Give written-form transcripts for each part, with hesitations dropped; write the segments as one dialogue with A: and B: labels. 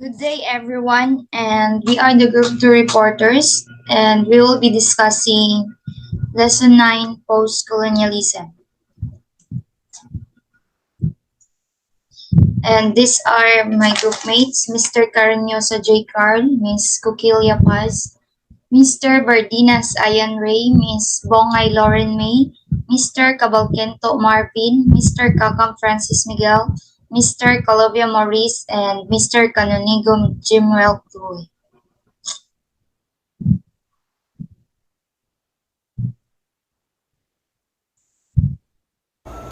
A: Good day, everyone, and we are the Group 2 reporters, and we will be discussing Lesson 9 Postcolonialism. And these are my group mates Mr. Cariñosa J. Carl, Miss Coquilia Paz, Mr. Bardinas Ayan Ray, Miss Bongay Lauren May, Mr. Cabalquento Marvin, Mr. Kakam Francis Miguel, Mr. Calovia Maurice, and Mr. Canonigo Jimwell Chloe.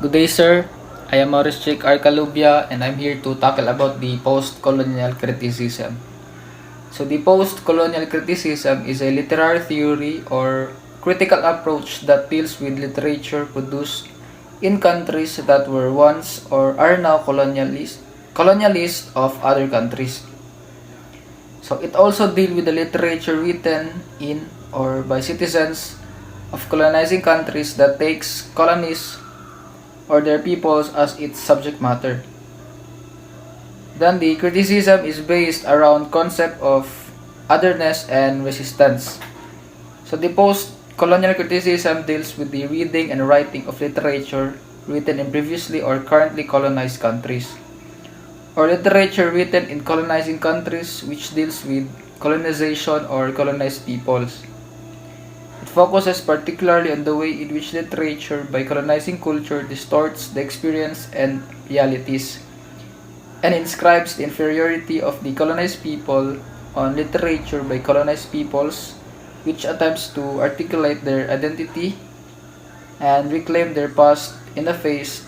B: Good day, sir. I am Maurice Jake Arcalubia, and I'm here to tackle about the post-colonial criticism. So the post-colonial criticism is a literary theory or critical approach that deals with literature produced in countries that were once or are now colonialist of other countries. So it also deals with the literature written in or by citizens of colonizing countries that takes colonies or their peoples as its subject matter. Then the criticism is based around concept of otherness and resistance. So the post-colonial criticism deals with the reading and writing of literature written in previously or currently colonized countries, or literature written in colonizing countries which deals with colonization or colonized peoples. It focuses particularly on the way in which literature by colonizing culture distorts the experience and realities, and inscribes the inferiority of the colonized people on literature by colonized peoples, which attempts to articulate their identity and reclaim their past in the face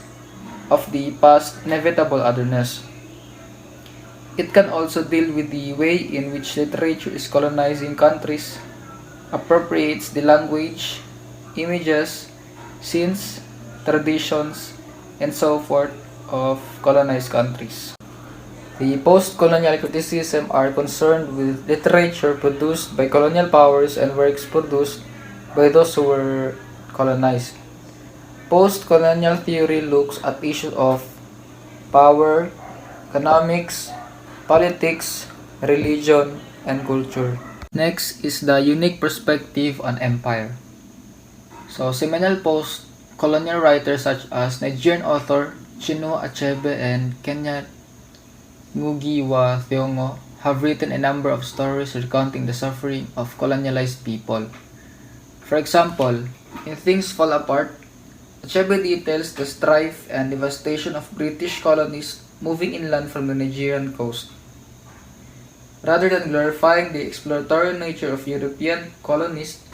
B: of the past inevitable otherness. It can also deal with the way in which literature is colonizing countries, appropriates the language, images, scenes, traditions, and so forth of colonized countries. The post-colonial criticism are concerned with literature produced by colonial powers and works produced by those who were colonized. Post-colonial theory looks at issues of power, economics, politics, religion, and culture. Next is the unique perspective on empire. So, seminal post-colonial writers such as Nigerian author Chinua Achebe and Kenya Ngugi wa Thiong'o have written a number of stories recounting the suffering of colonialized people. For example, in Things Fall Apart, Achebe details the strife and devastation of British colonists moving inland from the Nigerian coast. Rather than glorifying the exploratory nature of European colonists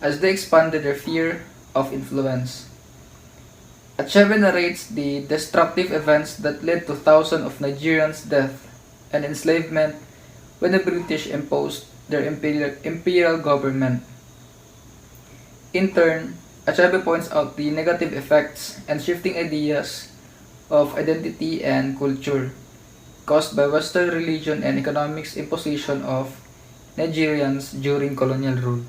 B: as they expanded their sphere of influence, Achebe narrates the destructive events that led to thousands of Nigerians' death and enslavement when the British imposed their imperial government. In turn, Achebe points out the negative effects and shifting ideas of identity and culture caused by Western religion and economics imposition of Nigerians during colonial rule.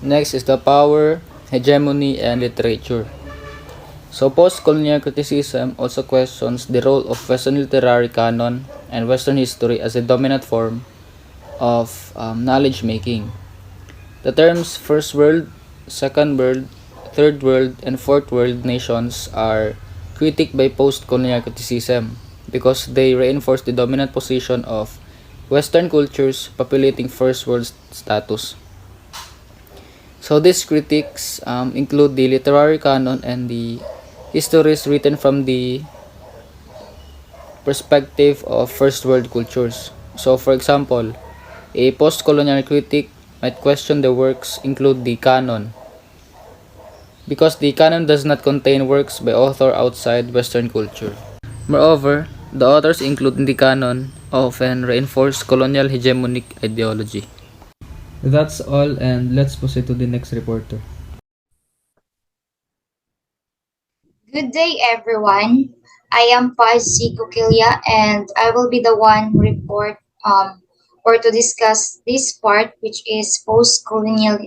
B: Next is the power, hegemony, and literature. So post-colonial criticism also questions the role of Western literary canon and Western history as a dominant form of knowledge making. The terms First World, Second World, Third World, and Fourth World nations are critiqued by post-colonial criticism because they reinforce the dominant position of Western cultures populating First World status. So these critiques include the literary canon and the histories written from the perspective of First World cultures. So for example, a post-colonial critic might question the works include the canon because the canon does not contain works by author outside Western culture. Moreover, the authors included in the canon often reinforce colonial hegemonic ideology. That's all, and let's proceed to the next reporter.
A: Good day, everyone. I am Paz C. Coquilia, and I will be the one who report or to discuss this part, which is colonialism.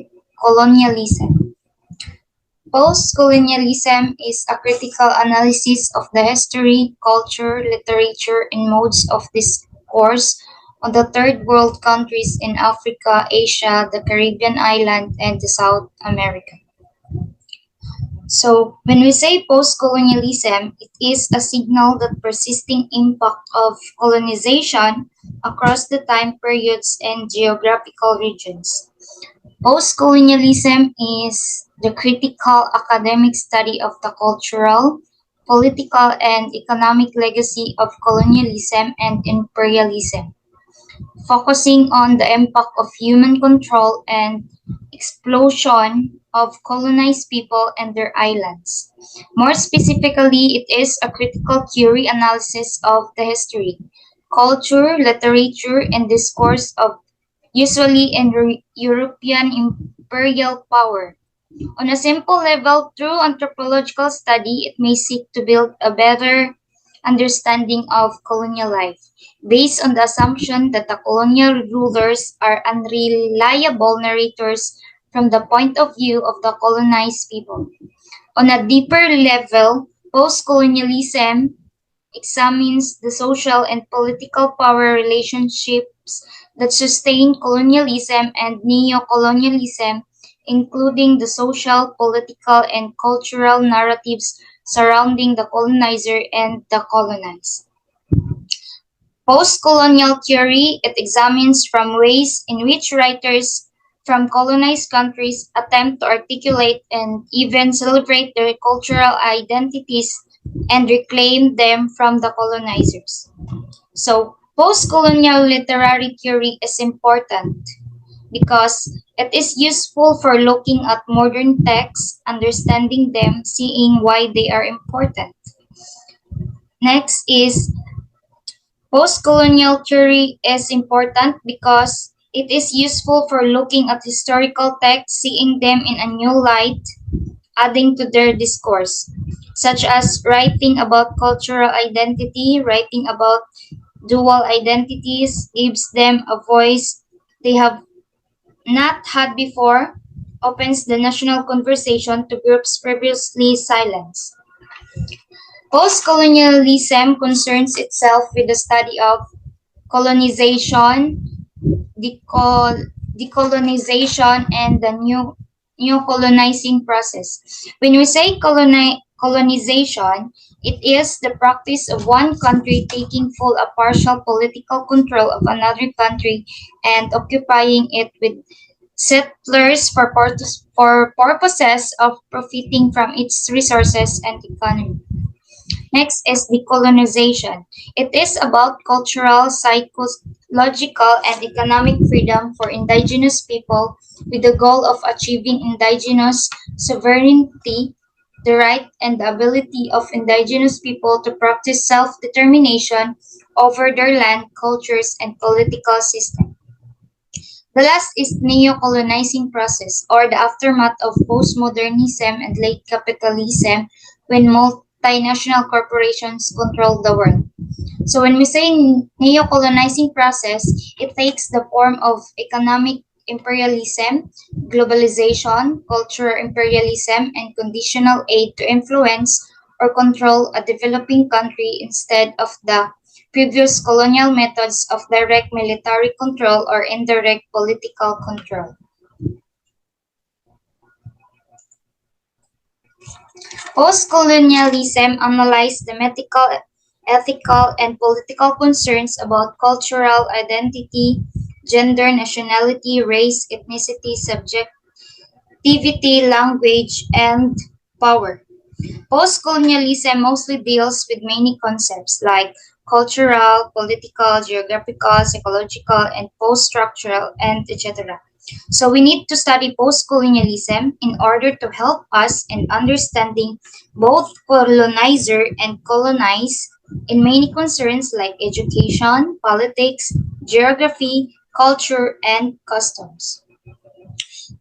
A: Post-colonialism is a critical analysis of the history, culture, literature, and modes of this discourse on the third world countries in Africa, Asia, the Caribbean island, and the South America. So, when we say post-colonialism, it is a signal that persisting impact of colonization across the time periods and geographical regions. Post-colonialism is the critical academic study of the cultural, political, and economic legacy of colonialism and imperialism, focusing on the impact of human control and explosion of colonized people and their islands. More specifically, it is a critical theory analysis of the history, culture, literature, and discourse of usually in European imperial power. On a simple level, through anthropological study, it may seek to build a better understanding of colonial life, based on the assumption that the colonial rulers are unreliable narrators from the point of view of the colonized people. On a deeper level, post-colonialism examines the social and political power relationships that sustain colonialism and neo-colonialism, including the social, political, and cultural narratives surrounding the colonizer and the colonized. Post-colonial theory, it examines from ways in which writers from colonized countries attempt to articulate and even celebrate their cultural identities and reclaim them from the colonizers. So, post-colonial literary theory is important because it is useful for looking at modern texts, understanding them, seeing why they are important. Next is post-colonial theory is important because it is useful for looking at historical texts, seeing them in a new light, adding to their discourse, such as writing about cultural identity, writing about dual identities, gives them a voice they have not had before, opens the national conversation to groups previously silenced. Post-colonialism concerns itself with the study of colonization, decolonization, and the new colonizing process. When we say colonization, it is the practice of one country taking full or partial political control of another country and occupying it with settlers for purposes of profiting from its resources and economy. Next is decolonization. It is about cultural, psychological, and economic freedom for indigenous people with the goal of achieving indigenous sovereignty, the right and the ability of indigenous people to practice self-determination over their land, cultures, and political system. The last is neo-colonizing process, or the aftermath of postmodernism and late capitalism when multinational corporations control the world. So when we say neo-colonizing process, it takes the form of economic imperialism, globalization, cultural imperialism, and conditional aid to influence or control a developing country instead of the previous colonial methods of direct military control or indirect political control. Post-colonialism analyzed the medical, ethical, and political concerns about cultural identity, gender, nationality, race, ethnicity, subjectivity, language, and power. Post-colonialism mostly deals with many concepts like cultural, political, geographical, psychological, and post-structural, and etc. So we need to study post-colonialism in order to help us in understanding both colonizer and colonized in many concerns like education, politics, geography, culture, and customs.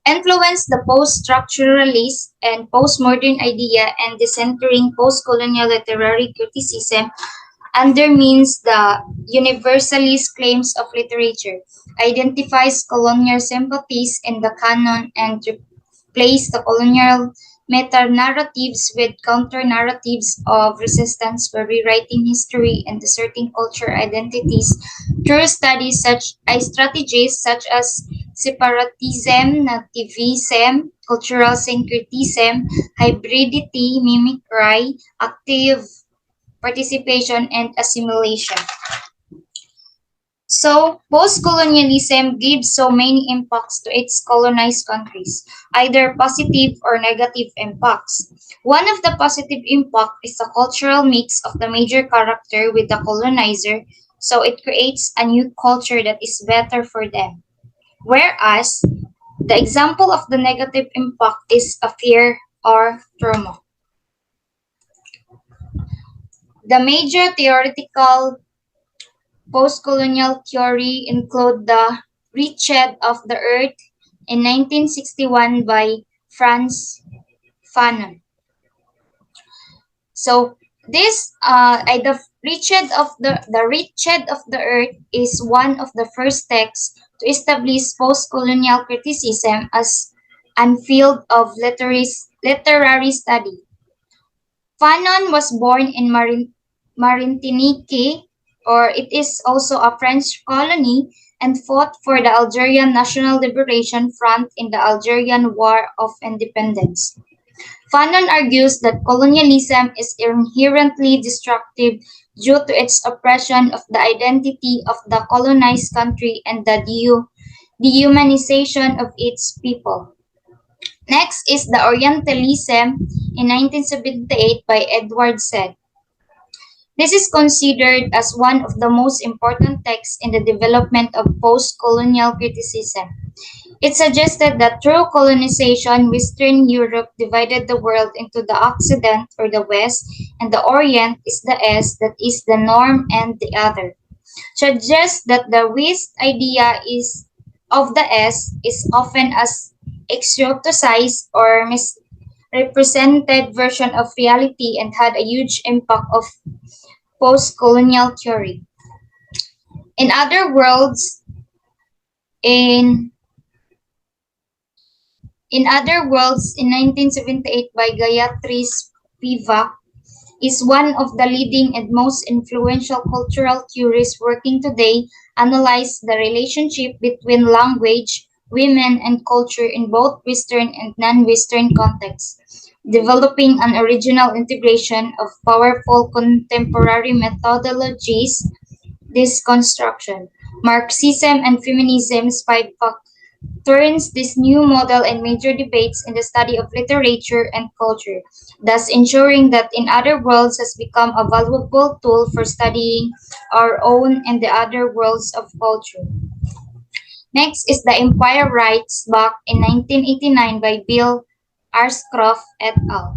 A: Influence the post-structuralist and postmodern idea and decentering post-colonial literary criticism undermines the universalist claims of literature, identifies colonial sympathies in the canon, and replace the colonial meta-narratives with counter-narratives of resistance by rewriting history and asserting culture identities through studies such as strategies such as separatism, nativism, cultural syncretism, hybridity, mimicry, active participation, and assimilation. So, post-colonialism gives so many impacts to its colonized countries, either positive or negative impacts. One of the positive impact is the cultural mix of the major character with the colonizer, so it creates a new culture that is better for them. Whereas, the example of the negative impact is a fear or trauma. The major theoretical post-colonial theory include the Wretched of the Earth in 1961 by Franz Fanon. So the Wretched of the Earth is one of the first texts to establish post-colonial criticism as an field of literary study. Fanon was born in Martinique, or it is also a French colony, and fought for the Algerian National Liberation Front in the Algerian War of Independence. Fanon argues that colonialism is inherently destructive due to its oppression of the identity of the colonized country and the dehumanization of its people. Next is the Orientalism in 1978 by Edward Said. This is considered as one of the most important texts in the development of post-colonial criticism. It suggested that through colonization, Western Europe divided the world into the Occident or the West, and the Orient is the Est, that is the norm and the other. Suggests that the West idea is of the Est is often as exoticized or misrepresented version of reality and had a huge impact of post-colonial theory. In other words, in in 1978 by Gayatri Spivak is one of the leading and most influential cultural theorists working today, analyze the relationship between language, women, and culture in both Western and non-Western contexts, developing an original integration of powerful contemporary methodologies, this construction. Marxism and feminism Spivak turns this new model and major debates in the study of literature and culture, thus ensuring that In Other Worlds has become a valuable tool for studying our own and the other worlds of culture. Next is The Empire Writes Back in 1989 by Bill Arscroft et al.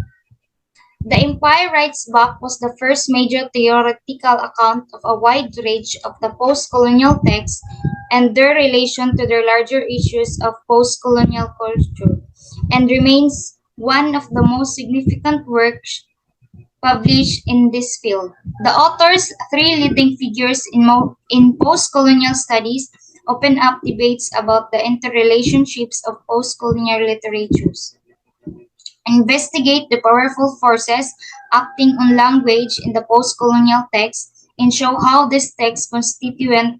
A: The Empire Writes Back was the first major theoretical account of a wide range of the post-colonial texts and their relation to their larger issues of post-colonial culture, and remains one of the most significant works published in this field. The author's three leading figures in post-colonial studies open up debates about the interrelationships of post-colonial literatures, investigate the powerful forces acting on language in the post-colonial text, and show how these texts constitute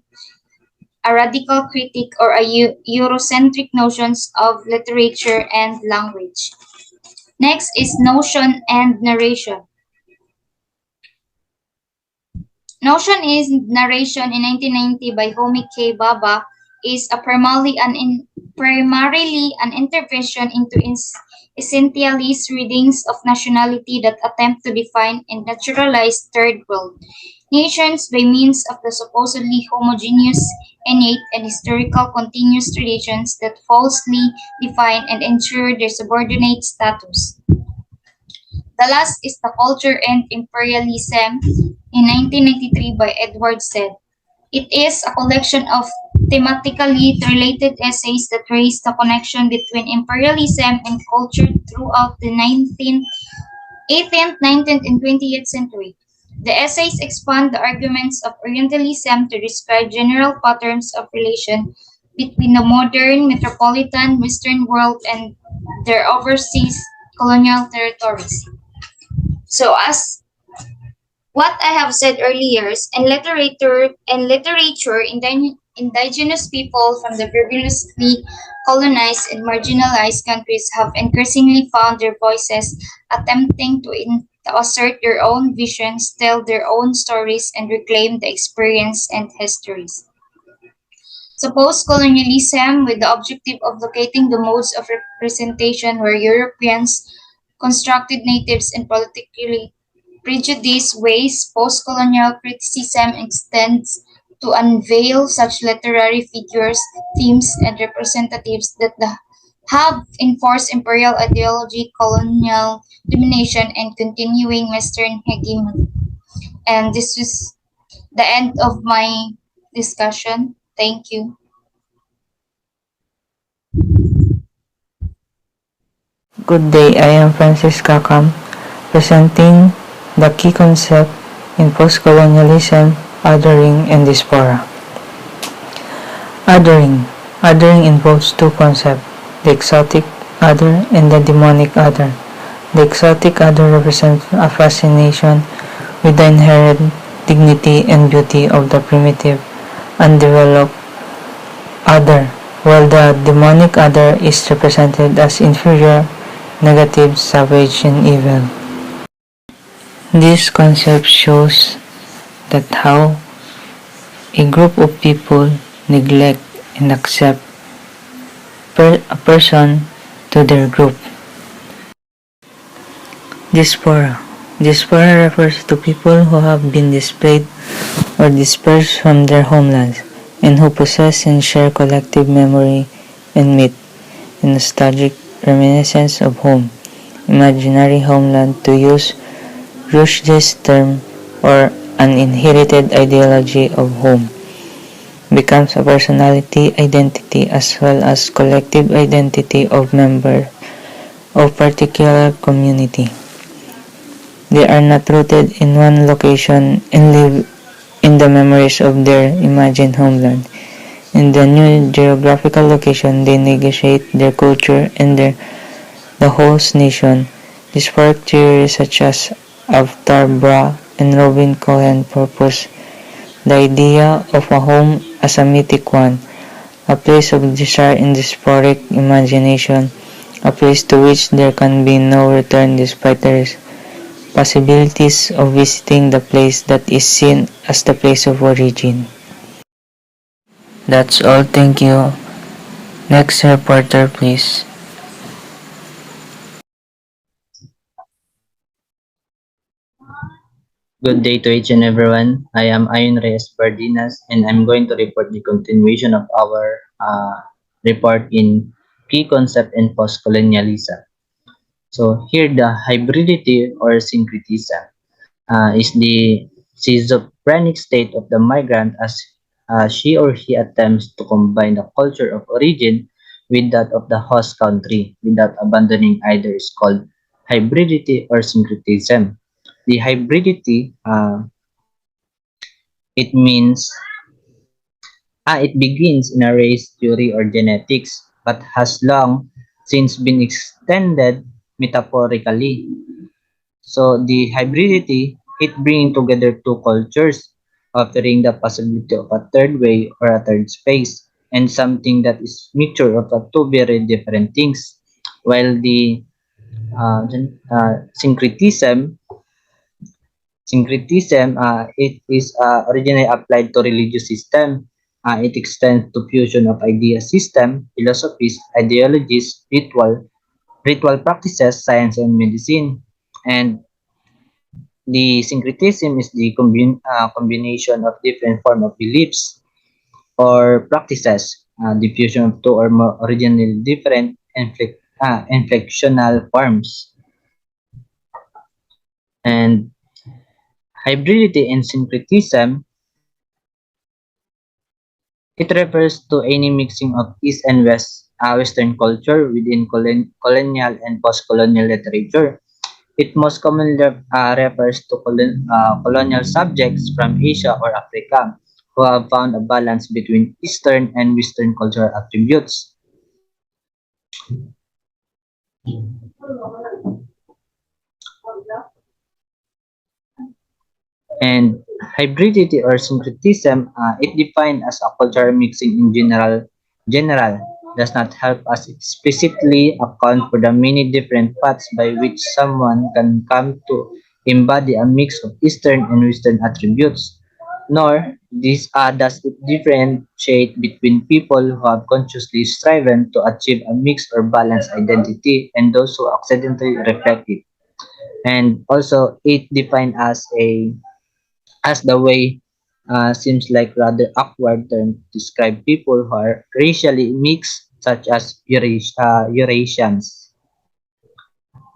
A: a radical critique or a Eurocentric notions of literature and language. Next is Notion and Narration. Notion is narration in 1990 by Homi K. Baba is a primarily an intervention into essentialist readings of nationality that attempt to define and naturalize third world nations by means of the supposedly homogeneous, innate, and historical continuous traditions that falsely define and ensure their subordinate status. The last is The Culture and Imperialism in 1993 by Edward Said. It is a collection of thematically related essays that trace the connection between imperialism and culture throughout the 18th, 19th, and 20th century. The essays expand the arguments of Orientalism to describe general patterns of relation between the modern metropolitan Western world and their overseas colonial territories. So as what I have said earlier, and literature, indigenous people from the previously colonized and marginalized countries have increasingly found their voices, attempting to assert their own visions, tell their own stories, and reclaim the experience and histories. So post-colonialism, with the objective of locating the modes of representation where Europeans constructed natives in politically prejudiced ways, post-colonial criticism extends to unveil such literary figures, themes, and representatives that have enforced imperial ideology, colonial domination, and continuing Western hegemony. And this is the end of my discussion. Thank you.
C: Good day, I am Francisca Cam, presenting the key concept in postcolonialism, othering, and diaspora. Othering. Othering involves two concepts, the exotic other and the demonic other. The exotic other represents a fascination with the inherent dignity and beauty of the primitive, undeveloped other, while the demonic other is represented as inferior, negative, savage, and evil. This concept shows that how a group of people neglect and accept a person to their group. Diaspora. Diaspora refers to people who have been displaced or dispersed from their homelands and who possess and share collective memory and myth and nostalgic reminiscence of home, imaginary homeland to use Rushdie's term, or an inherited ideology of home, becomes a personality identity as well as collective identity of member of particular community. They are not rooted in one location and live in the memories of their imagined homeland. In the new geographical location, they negotiate their culture and the host nation. Diasporic theories such as Avtar Bra and Robin Cohen propose the idea of a home as a mythic one, a place of desire and diasporic imagination, a place to which there can be no return despite the possibilities of visiting the place that is seen as the place of origin. That's all, thank you. Next reporter, please.
D: Good day to each and everyone. I am Ayon Reyes Bardinas and I'm going to report the continuation of our report in key concept in postcolonialism. So here the hybridity or syncretism is the schizophrenic state of the migrant as she or he attempts to combine the culture of origin with that of the host country without abandoning either is called hybridity or syncretism. The hybridity it means it begins in a race theory or genetics, but has long since been extended metaphorically. So the hybridity, it bringing together two cultures, offering the possibility of a third way or a third space, and something that is mixture of the two very different things. While the syncretism Syncretism, it is originally applied to religious system. It extends to fusion of idea system, philosophies, ideologies, ritual practices, science, and medicine. And the syncretism is the combination of different form of beliefs or practices, the fusion of two or more originally different inflectional forms. And hybridity and syncretism, it refers to any mixing of East and Western culture within colonial and post-colonial literature. It most commonly refers to colonial subjects from Asia or Africa who have found a balance between Eastern and Western cultural attributes. And hybridity or syncretism, it defined as a cultural mixing in general does not help us explicitly account for the many different paths by which someone can come to embody a mix of Eastern and Western attributes, nor does it differentiate between people who have consciously striven to achieve a mixed or balanced identity and those who accidentally reflect it. And also, it defined as the way seems like rather awkward term to describe people who are racially mixed, such as Eurasians,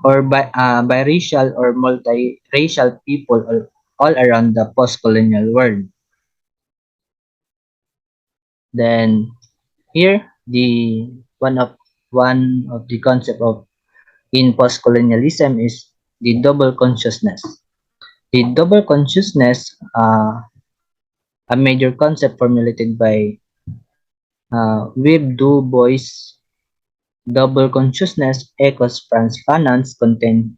D: or biracial or multiracial people all around the post-colonial world. Then here, the one of the concept of in post-colonialism is the double consciousness. The double consciousness, a major concept formulated by With Du Bois' double consciousness echoes Frantz Fanon's contention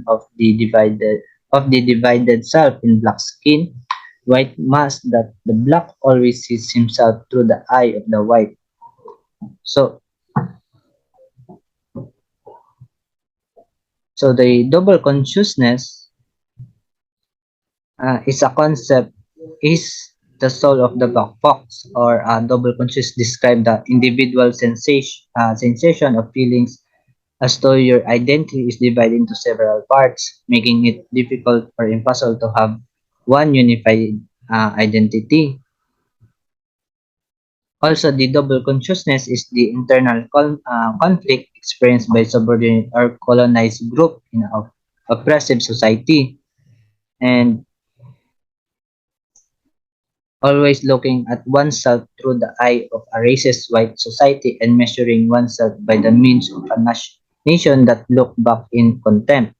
D: of the divided self in black skin, white mask that the black always sees himself through the eye of the white. So, so the double consciousness is a concept is the soul of the black fox or double conscious describe the individual sensation of feelings as though your identity is divided into several parts, making it difficult or impossible to have one unified identity. Also, the double consciousness is the internal conflict experienced by subordinate or colonized group in an oppressive society, and always looking at oneself through the eye of a racist white society and measuring oneself by the means of a nation that look back in contempt.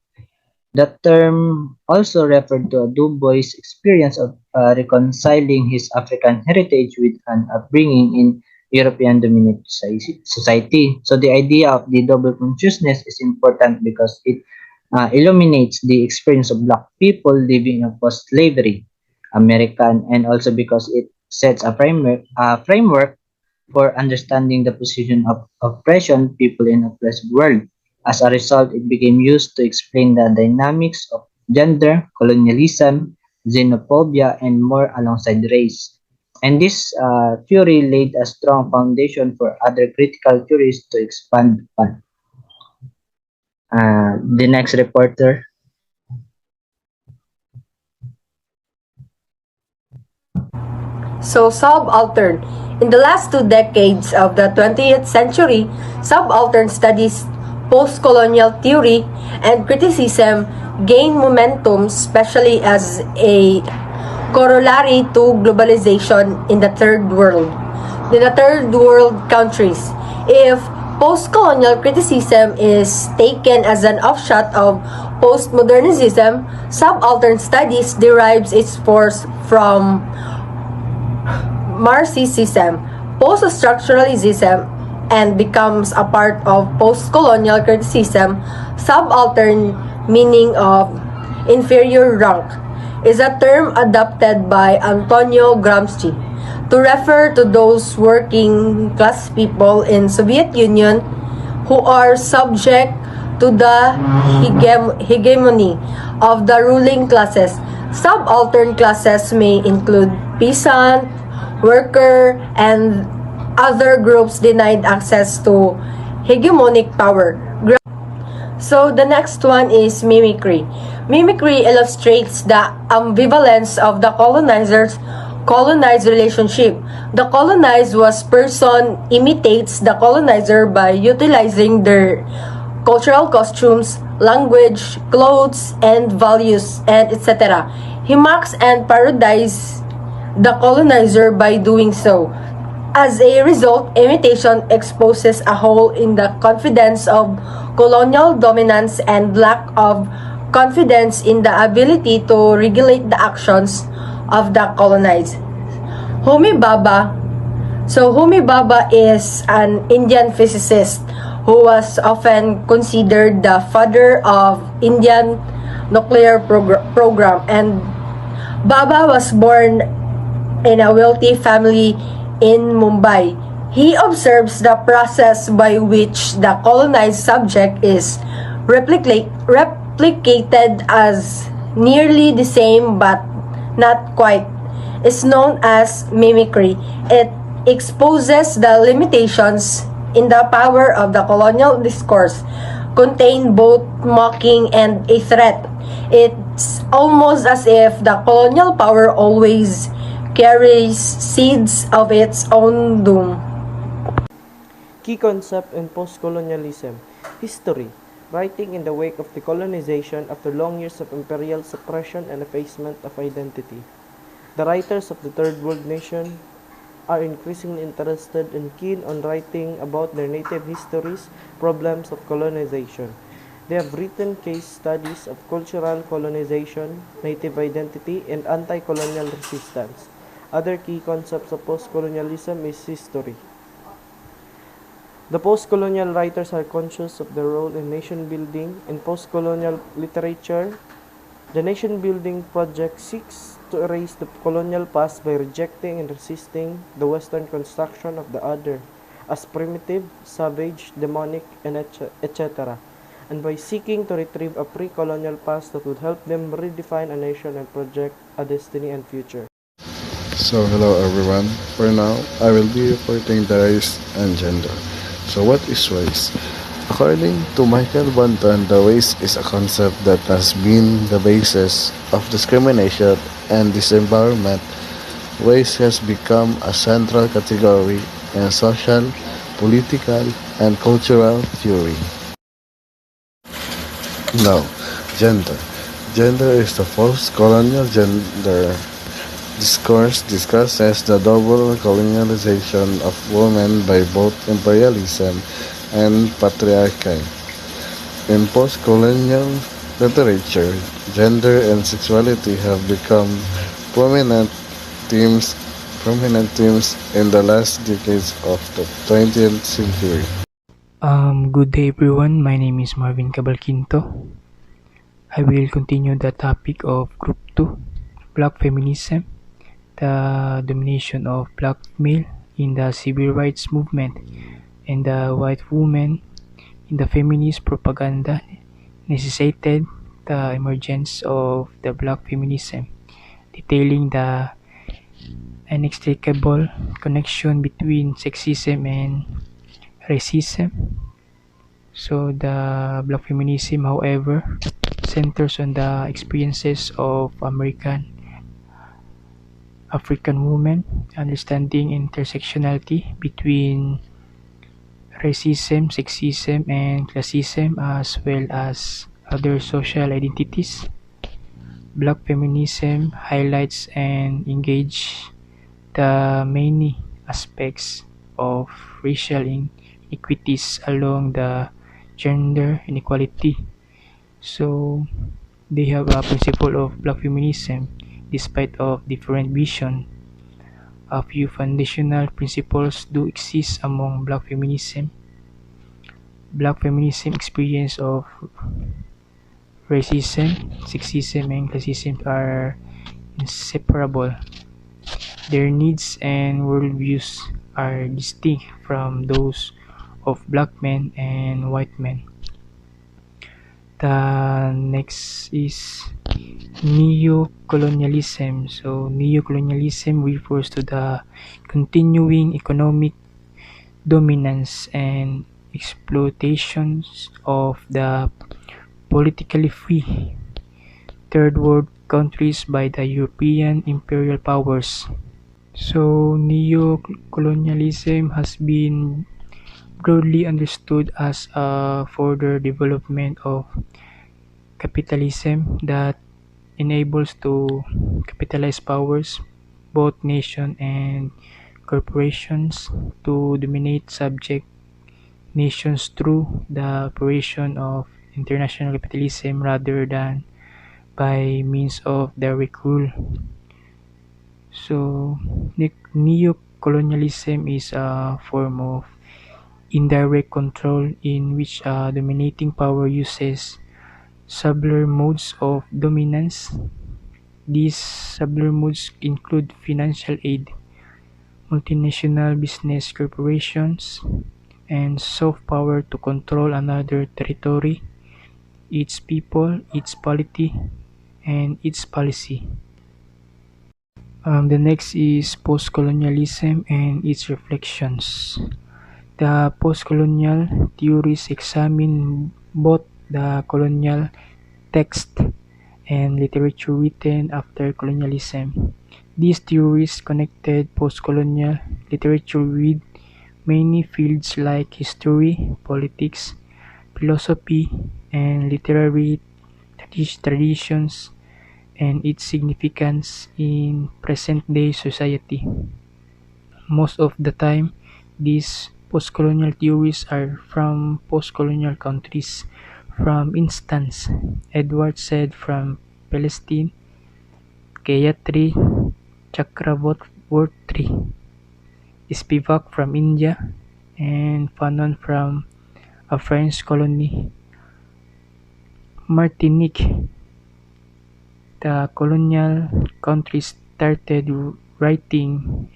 D: The term also referred to Du Bois' experience of reconciling his African heritage with an upbringing in European-dominated society. So the idea of the double consciousness is important because it illuminates the experience of Black people living in post-slavery American, and also because it sets a framework for understanding the position of oppression people in oppressed world. As a result, it became used to explain the dynamics of gender, colonialism, xenophobia, and more alongside race. And this theory laid a strong foundation for other critical theories to expand upon. The next reporter.
E: So, subaltern. In the last 2 decades of the 20th century, subaltern studies, post-colonial theory, and criticism gained momentum, especially as a corollary to globalization in the third world. In the third world countries, if post-colonial criticism is taken as an offshoot of postmodernism, subaltern studies derives its force from Marxism, post-structuralism, and becomes a part of post-colonial criticism. Subaltern, meaning of inferior rank, is a term adopted by Antonio Gramsci to refer to those working class people in Soviet Union who are subject to the hegemony of the ruling classes. Subaltern classes may include peasant, worker, and other groups denied access to hegemonic power. So the next one is mimicry. Mimicry illustrates the ambivalence of the colonized relationship. The colonized person imitates the colonizer by utilizing their cultural costumes, language, clothes, and values, and etc. He mocks and parodies the colonizer by doing so. As a result, imitation exposes a hole in the confidence of colonial dominance and lack of confidence in the ability to regulate the actions of the colonized. Homi Bhabha. So Homi Bhabha is an Indian physicist who was often considered the father of Indian nuclear program, and Baba was born in a wealthy family in Mumbai. He observes the process by which the colonized subject is replicated as nearly the same but not quite. Is known as mimicry. It exposes the limitations in the power of the colonial discourse, contain both mocking and a threat. It's almost as if the colonial power always carries seeds of its own doom.
F: Key concept in postcolonialism: history, writing in the wake of decolonization after long years of imperial suppression and effacement of identity. The writers of the Third World nation are increasingly interested and keen on writing about their native histories, problems of colonization. They have written case studies of cultural colonization, native identity, and anti-colonial resistance. Other key concepts of postcolonialism is history. The post-colonial writers are conscious of their role in nation building. In post-colonial literature, the nation building project seeks to erase the colonial past by rejecting and resisting the Western construction of the other as primitive, savage, demonic, and etc., and by seeking to retrieve a pre-colonial past that would help them redefine a nation and project a destiny and future.
G: So hello everyone. For now, I will be reporting the race and gender. So what is race? According to Michael Bonton, the race is a concept that has been the basis of discrimination and disempowerment. Race has become a central category in social, political, and cultural theory. Now, gender. Gender is the post-colonial gender discourse discusses the double colonialization of women by both imperialism and patriarchy. In post-colonial literature, gender and sexuality have become prominent themes in the last decades of the 20th century.
H: Good day everyone, my name is Marvin Cabalquinto. I will continue the topic of Group 2, Black Feminism, the domination of black male in the civil rights movement, and the white woman in the feminist propaganda necessitated the emergence of the black feminism, detailing the inextricable connection between sexism and racism. So the black feminism, however, centers on the experiences of African women, understanding intersectionality between racism, sexism, and classism, as well as other social identities. Black feminism highlights and engages the many aspects of racial inequities along the gender inequality. So they have a principle of black feminism. Despite of different vision, a few foundational principles do exist among black feminism. Black feminism experience of racism, sexism, and classism are inseparable. Their needs and worldviews are distinct from those of black men and white men. The next is neo-colonialism. So neo-colonialism refers to the continuing economic dominance and exploitations of the politically free third world countries by the European imperial powers. So neo-colonialism has been broadly understood as a further development of capitalism that enables to capitalize powers, both nation and corporations, to dominate subject nations through the operation of international capitalism rather than by means of direct rule. So neo-colonialism is a form of indirect control in which a dominating power uses subtler modes of dominance. These subtler modes include financial aid, multinational business corporations, and soft power to control another territory, its people, its polity, and its policy. The next is postcolonialism and its reflections. The postcolonial theories examine both the colonial text and literature written after colonialism. These theories connected postcolonial literature with many fields like history, politics, philosophy, and literary traditions and its significance in present-day society. Most of the time, these postcolonial theories are from postcolonial countries. For instance, Edward Said from Palestine, Gayatri Chakraborty Spivak from India, and Fanon from a French colony, Martinique. The colonial countries started writing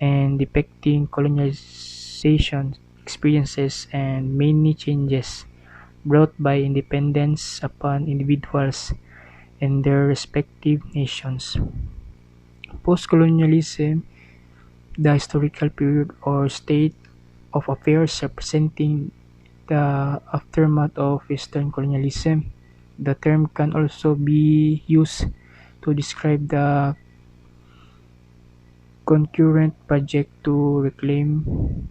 H: and depicting colonization experiences and many changes brought by independence upon individuals and their respective nations. Postcolonialism, the historical period or state of affairs representing the aftermath of Western colonialism. The term can also be used to describe the concurrent project to reclaim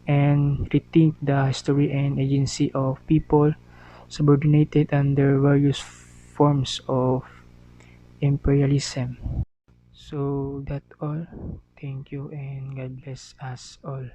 H: and rethink the history and agency of people subordinated under various forms of imperialism. So that's all. Thank you and God bless us all.